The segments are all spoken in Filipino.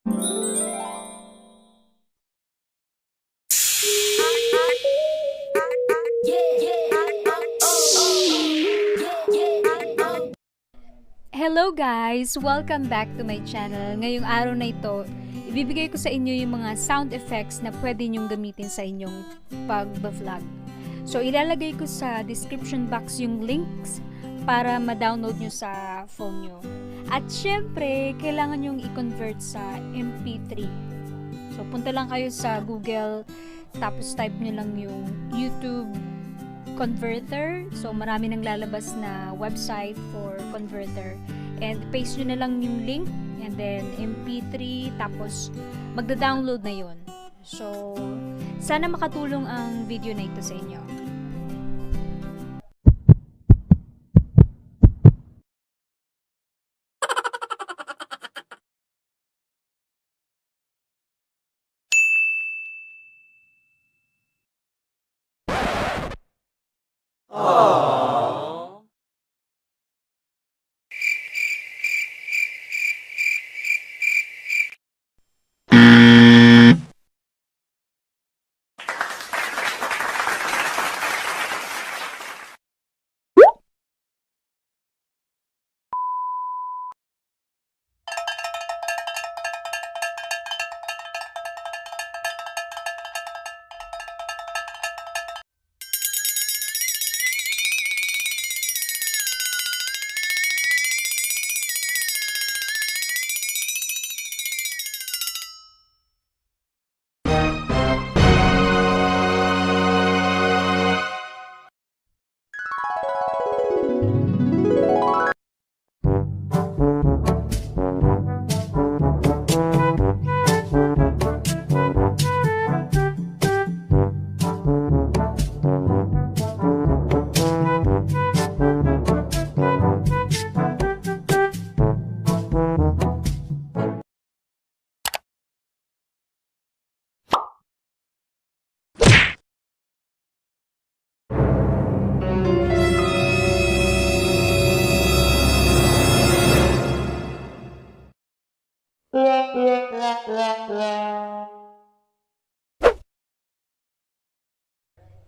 Hello guys! Welcome back to my channel. Ngayong araw na ito, ibibigay ko sa inyo yung mga sound effects na pwede nyong gamitin sa inyong pag-vlog. So, ilalagay ko sa description box yung links para ma-download nyo sa phone nyo. At syempre, kailangan nyong i-convert sa MP3. So, punta lang kayo sa Google, tapos type nyo lang yung YouTube converter. So, marami nang lalabas na website for converter. And paste nyo na lang yung link and then MP3 tapos magda-download na yun. So, sana makatulong ang video na ito sa inyo.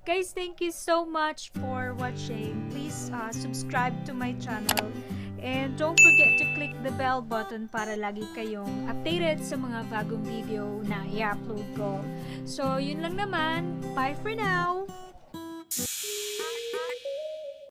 Guys, thank you so much for watching. Please subscribe to my channel and don't forget to click the bell button para lagi kayong updated sa mga bagong video na i-upload ko. So, yun lang naman. Bye for now!